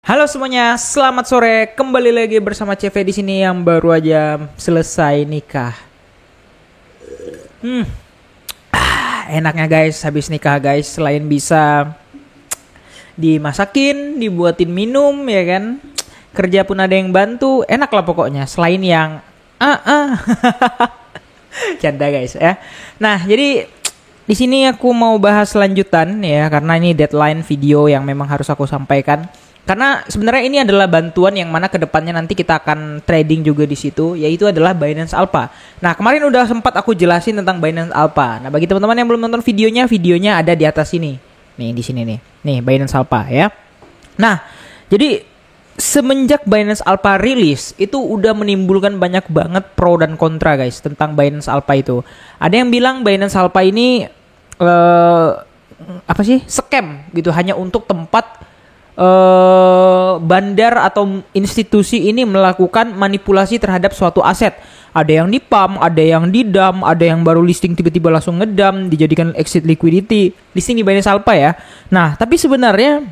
Halo semuanya, selamat sore. Kembali lagi bersama CV di sini yang baru aja selesai nikah. Enaknya guys, habis nikah guys, selain bisa dimasakin, dibuatin minum ya kan, kerja pun ada yang bantu, enak lah pokoknya. Selain yang canda guys ya. Nah jadi di sini aku mau bahas lanjutan ya, karena ini deadline video yang memang harus aku sampaikan. Karena sebenarnya ini adalah bantuan yang mana kedepannya nanti kita akan trading juga di situ, yaitu adalah Binance Alpha. Nah kemarin udah sempat aku jelasin tentang Binance Alpha. Nah bagi teman-teman yang belum nonton videonya ada di atas sini. Nih di sini nih Binance Alpha ya. Nah jadi semenjak Binance Alpha rilis itu udah menimbulkan banyak banget pro dan kontra guys tentang Binance Alpha itu. Ada yang bilang Binance Alpha ini scam gitu, hanya untuk tempat bandar atau institusi ini melakukan manipulasi terhadap suatu aset. Ada yang di-pump, ada yang di-dump, ada yang baru listing tiba-tiba langsung ngedump, dijadikan exit liquidity. Listing di Binance Alpha ya. Nah, tapi sebenarnya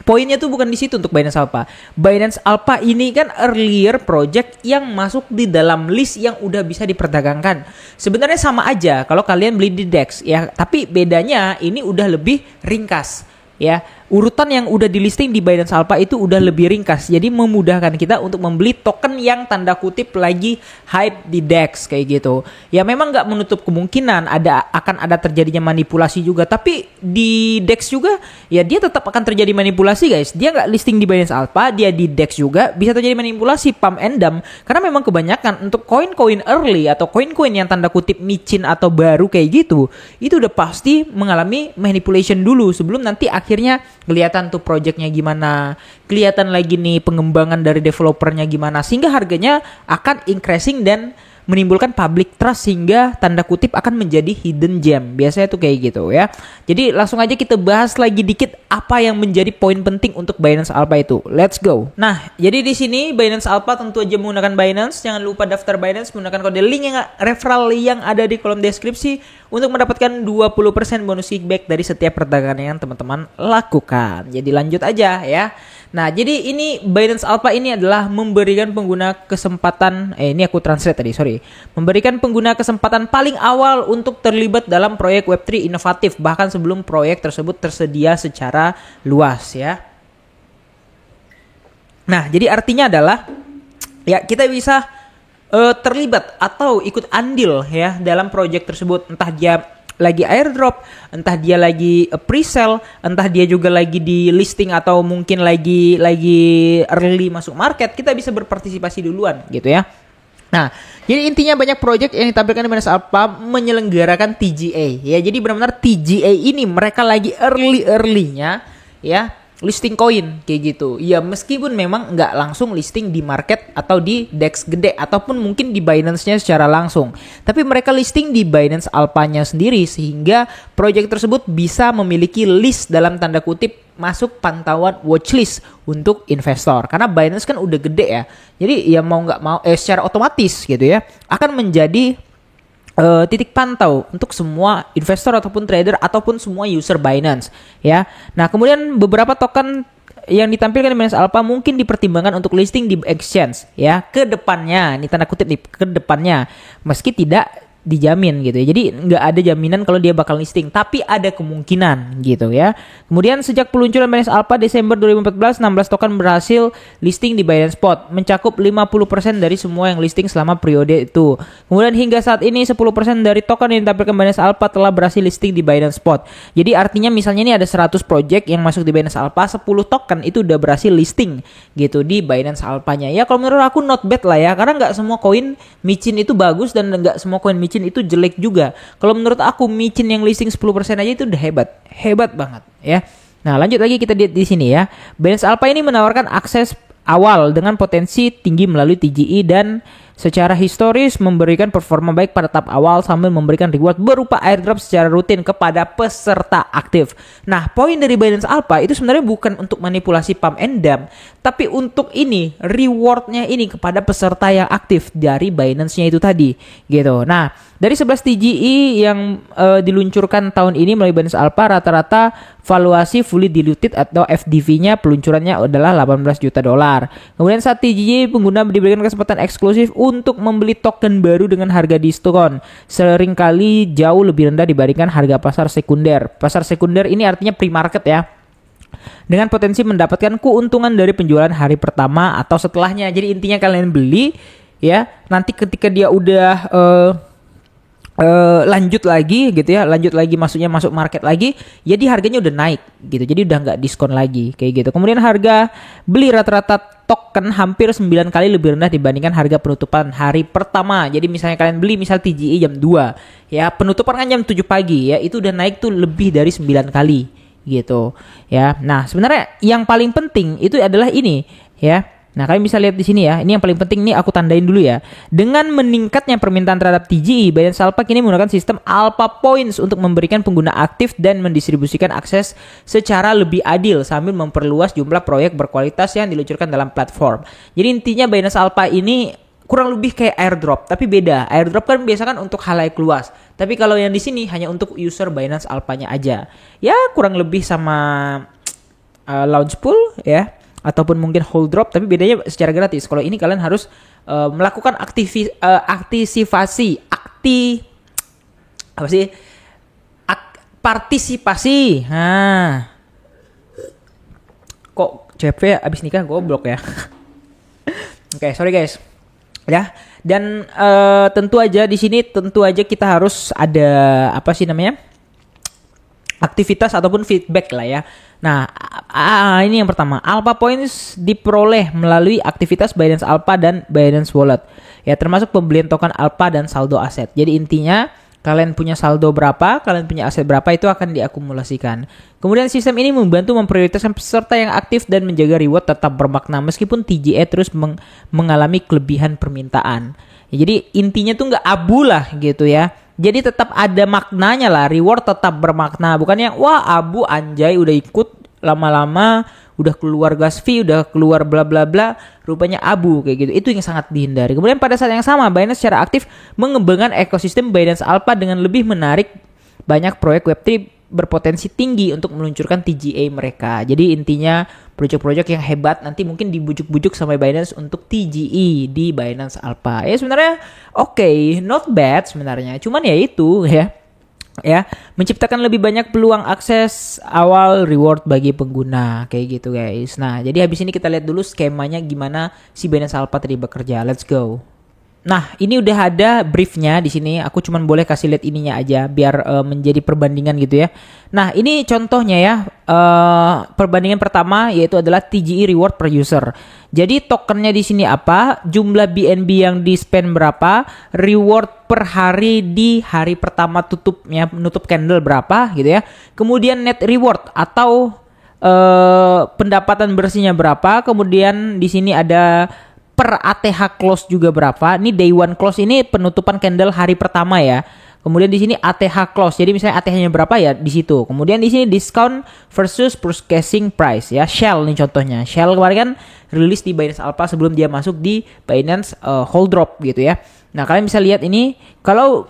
poinnya tuh bukan di situ untuk Binance Alpha. Binance Alpha ini kan earlier project yang masuk di dalam list yang udah bisa diperdagangkan. Sebenarnya sama aja kalau kalian beli di DEX ya, tapi bedanya ini udah lebih ringkas. Ya, urutan yang udah di listing di Binance Alpha itu udah lebih ringkas. Jadi memudahkan kita untuk membeli token yang tanda kutip lagi hype di DEX kayak gitu. Ya memang nggak menutup kemungkinan akan ada terjadinya manipulasi juga. Tapi di DEX juga ya dia tetap akan terjadi manipulasi guys. Dia nggak listing di Binance Alpha, dia di DEX juga bisa terjadi manipulasi pump and dump. Karena memang kebanyakan untuk koin-koin early atau koin-koin yang tanda kutip micin atau baru kayak gitu, itu udah pasti mengalami manipulation dulu sebelum nanti akhirnya kelihatan tuh projectnya gimana, kelihatan lagi nih pengembangan dari developernya gimana, sehingga harganya akan increasing dan menimbulkan public trust sehingga tanda kutip akan menjadi hidden gem. Biasanya tuh kayak gitu ya. Jadi langsung aja kita bahas lagi dikit apa yang menjadi poin penting untuk Binance Alpha itu. Let's go. Nah, jadi di sini Binance Alpha tentu aja menggunakan Binance. Jangan lupa daftar Binance menggunakan kode link yang referral yang ada di kolom deskripsi untuk mendapatkan 20% bonus kickback dari setiap perdagangan yang teman-teman lakukan. Jadi lanjut aja ya. Nah, jadi ini Binance Alpha ini adalah memberikan pengguna kesempatan, ini aku translate tadi, sorry. Memberikan pengguna kesempatan paling awal untuk terlibat dalam proyek Web3 inovatif, bahkan sebelum proyek tersebut tersedia secara luas ya. Nah, jadi artinya adalah, ya kita bisa terlibat atau ikut andil ya dalam proyek tersebut, entah dia lagi airdrop, entah dia lagi pre-sale, entah dia juga lagi di listing atau mungkin lagi early masuk market, kita bisa berpartisipasi duluan gitu ya. Nah, jadi intinya banyak project yang ditampilkan di Binance Alpha menyelenggarakan TGA ya. Jadi benar-benar TGA ini mereka lagi early-nya ya listing koin kayak gitu. Ya meskipun memang nggak langsung listing di market atau di DEX gede ataupun mungkin di Binance-nya secara langsung. Tapi mereka listing di Binance Alpha-nya sendiri sehingga project tersebut bisa memiliki list dalam tanda kutip masuk pantauan watchlist untuk investor. Karena Binance kan udah gede ya. Jadi ya mau nggak mau secara otomatis gitu ya akan menjadi titik pantau untuk semua investor ataupun trader ataupun semua user Binance ya. Nah kemudian beberapa token yang ditampilkan di Binance Alpha mungkin dipertimbangkan untuk listing di exchange ya ke depannya, ini tanda kutip nih, ke depannya meski tidak dijamin gitu ya. Jadi nggak ada jaminan kalau dia bakal listing, tapi ada kemungkinan gitu ya. Kemudian sejak peluncuran Binance Alpha Desember 2014, 16 token berhasil listing di Binance Spot, mencakup 50% dari semua yang listing selama periode itu. Kemudian hingga saat ini 10% dari token yang ditampilkan Binance Alpha telah berhasil listing di Binance Spot. Jadi artinya misalnya ini ada 100 project yang masuk di Binance Alpha, 10 token itu udah berhasil listing gitu di Binance Alpha-nya. Ya kalau menurut aku not bad lah ya, karena nggak semua koin micin itu bagus dan nggak semua koin micin itu jelek juga. Kalau menurut aku micin yang listing 10% aja itu udah hebat banget ya. Nah lanjut lagi kita lihat di sini ya. Binance Alpha ini menawarkan akses awal dengan potensi tinggi melalui TGE dan secara historis memberikan performa baik pada tahap awal sambil memberikan reward berupa airdrop secara rutin kepada peserta aktif. Nah, poin dari Binance Alpha itu sebenarnya bukan untuk manipulasi pump and dump, tapi untuk ini rewardnya ini kepada peserta yang aktif dari Binance-nya itu tadi gitu. Nah, dari 11 TGE yang diluncurkan tahun ini melalui Binance Alpha, rata-rata valuasi fully diluted atau FDV-nya peluncurannya adalah $18 juta. Kemudian saat TGE pengguna diberikan kesempatan eksklusif untuk membeli token baru dengan harga diskon seringkali jauh lebih rendah dibandingkan harga pasar sekunder. Pasar sekunder ini artinya pre-market ya. Dengan potensi mendapatkan keuntungan dari penjualan hari pertama atau setelahnya. Jadi intinya kalian beli ya, nanti ketika dia udah lanjut lagi gitu ya, maksudnya masuk market lagi, jadi harganya udah naik gitu, jadi udah nggak diskon lagi kayak gitu. Kemudian harga beli rata-rata token hampir 9 kali lebih rendah dibandingkan harga penutupan hari pertama. Jadi misalnya kalian beli misal TGE jam 2 ya, penutupan kan jam 7 pagi ya, itu udah naik tuh lebih dari 9 kali gitu ya. Nah sebenarnya yang paling penting itu adalah ini ya. Nah, kalian bisa lihat di sini ya. Ini yang paling penting nih aku tandain dulu ya. Dengan meningkatnya permintaan terhadap TGE, Binance Alpha kini menggunakan sistem Alpha Points untuk memberikan pengguna aktif dan mendistribusikan akses secara lebih adil sambil memperluas jumlah proyek berkualitas yang diluncurkan dalam platform. Jadi intinya Binance Alpha ini kurang lebih kayak airdrop, tapi beda. Airdrop kan biasa kan untuk halayak luas. Tapi kalau yang di sini hanya untuk user Binance Alpha-nya aja. Ya, kurang lebih sama launch pool ya. Ataupun mungkin hold drop, tapi bedanya secara gratis. Kalau ini kalian harus melakukan partisipasi. Nah, kok CP abis nikah goblok ya. Oke, sorry guys. Ya, dan tentu aja di sini kita harus ada aktivitas ataupun feedback lah ya. Nah, ini yang pertama. Alpha Points diperoleh melalui aktivitas Binance Alpha dan Binance Wallet. Ya, termasuk pembelian token Alpha dan saldo aset. Jadi intinya kalian punya saldo berapa, kalian punya aset berapa itu akan diakumulasikan. Kemudian sistem ini membantu memprioritaskan peserta yang aktif dan menjaga reward tetap bermakna meskipun TGE terus mengalami kelebihan permintaan. Ya, jadi intinya tuh nggak abu lah gitu ya. Jadi tetap ada maknanya lah, reward tetap bermakna. Bukan yang wah abu anjay udah ikut lama-lama udah keluar gas fee, udah keluar bla bla bla, rupanya abu kayak gitu. Itu yang sangat dihindari. Kemudian pada saat yang sama Binance secara aktif mengembangkan ekosistem Binance Alpha dengan lebih menarik banyak proyek Web3 berpotensi tinggi untuk meluncurkan TGA mereka. Jadi intinya proyek-proyek yang hebat nanti mungkin dibujuk-bujuk sama Binance untuk TGE di Binance Alpha. Ya sebenarnya oke, not bad sebenarnya. Cuman ya itu ya menciptakan lebih banyak peluang akses awal reward bagi pengguna kayak gitu guys. Nah, jadi habis ini kita lihat dulu skemanya gimana si Binance Alpha tadi bekerja. Let's go. Nah, ini udah ada briefnya di sini. Aku cuman boleh kasih lihat ininya aja biar menjadi perbandingan gitu ya. Nah, ini contohnya ya. Perbandingan pertama yaitu adalah TGE reward per user. Jadi tokennya di sini apa? Jumlah BNB yang di spend berapa? Reward per hari di hari pertama nutup candle berapa gitu ya. Kemudian net reward atau pendapatan bersihnya berapa? Kemudian di sini ada per ATH close juga berapa. Ini day one close ini penutupan candle hari pertama ya. Kemudian di sini ATH close. Jadi misalnya ATH-nya berapa ya di situ. Kemudian di sini discount versus purchasing price ya. Shell nih contohnya. Shell kemarin kan rilis di Binance Alpha sebelum dia masuk di Binance Hold Drop gitu ya. Nah, kalian bisa lihat ini kalau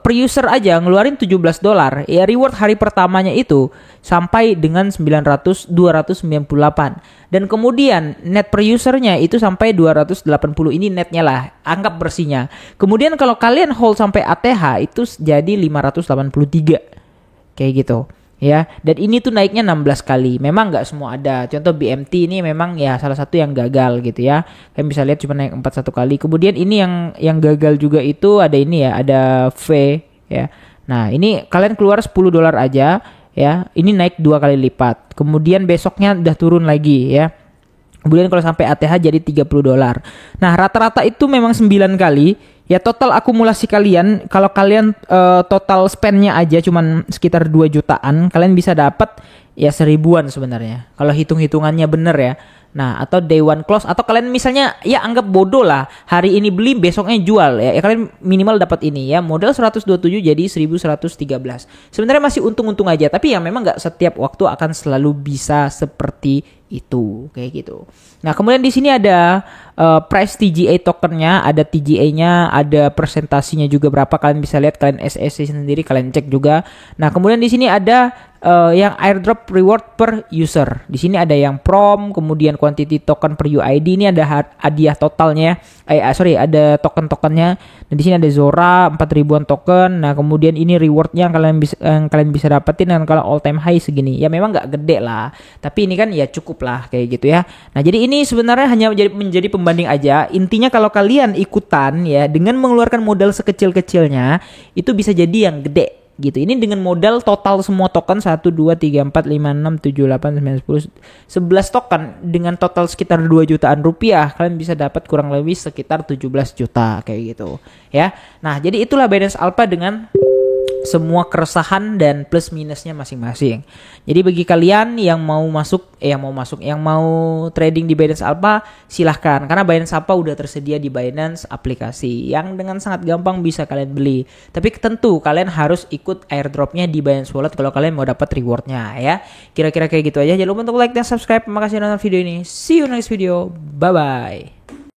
per user aja ngeluarin $17 ya, reward hari pertamanya itu sampai dengan 298 dan kemudian net per usernya itu sampai 280. Ini netnya lah, anggap bersihnya. Kemudian kalau kalian hold sampai ATH itu jadi 583 kayak gitu ya. Dan ini tuh naiknya 16 kali. Memang nggak semua ada. Contoh BMT ini memang ya salah satu yang gagal gitu ya. Kalian bisa lihat cuma naik 41 kali. Kemudian ini yang gagal juga itu ada ini ya, ada V ya. Nah, ini kalian keluar $10 aja ya. Ini naik 2 kali lipat. Kemudian besoknya udah turun lagi ya. Kemudian kalau sampai ATH jadi $30. Nah, rata-rata itu memang 9 kali Ya total akumulasi kalian, kalau kalian total spendnya aja cuman sekitar 2 jutaan, kalian bisa dapat ya 1000-an sebenarnya. Kalau hitung-hitungannya bener ya. Nah, atau day one close, atau kalian misalnya ya anggap bodoh lah, hari ini beli besoknya jual ya, kalian minimal dapat ini ya, modal 127 jadi 1113. Sebenarnya masih untung-untung aja, tapi ya memang nggak setiap waktu akan selalu bisa seperti itu kayak gitu. Nah, kemudian di sini ada price TGA tokennya, ada TGA-nya, ada presentasinya juga berapa, kalian bisa lihat, kalian SSC sendiri, kalian cek juga. Nah, kemudian di sini ada yang airdrop reward per user. Di sini ada yang prom, kemudian quantity token per UID, ini ada hadiah totalnya. Ada token-tokennya. Dan di sini ada Zora 4.000-an token. Nah, kemudian ini rewardnya yang kalian bisa dapetin, dan kalau all time high segini. Ya memang nggak gede lah, tapi ini kan ya cukup lah kayak gitu ya. Nah, jadi ini sebenarnya hanya menjadi pembanding aja. Intinya kalau kalian ikutan ya dengan mengeluarkan modal sekecil-kecilnya, itu bisa jadi yang gede gitu. Ini dengan modal total semua token 1 2 3 4 5 6 7 8 9 10 11 token dengan total sekitar 2 jutaan rupiah, kalian bisa dapat kurang lebih sekitar 17 juta kayak gitu ya. Nah, jadi itulah Binance Alpha dengan semua keresahan dan plus minusnya masing-masing. Jadi bagi kalian yang mau trading di Binance Alpha, silahkan, karena Binance Alpha udah tersedia di Binance aplikasi yang dengan sangat gampang bisa kalian beli. Tapi tentu kalian harus ikut airdropnya di Binance Wallet kalau kalian mau dapat rewardnya ya. Kira-kira kayak gitu aja. Jangan lupa untuk like dan subscribe. Terima kasih udah nonton video ini. See you next video. Bye bye.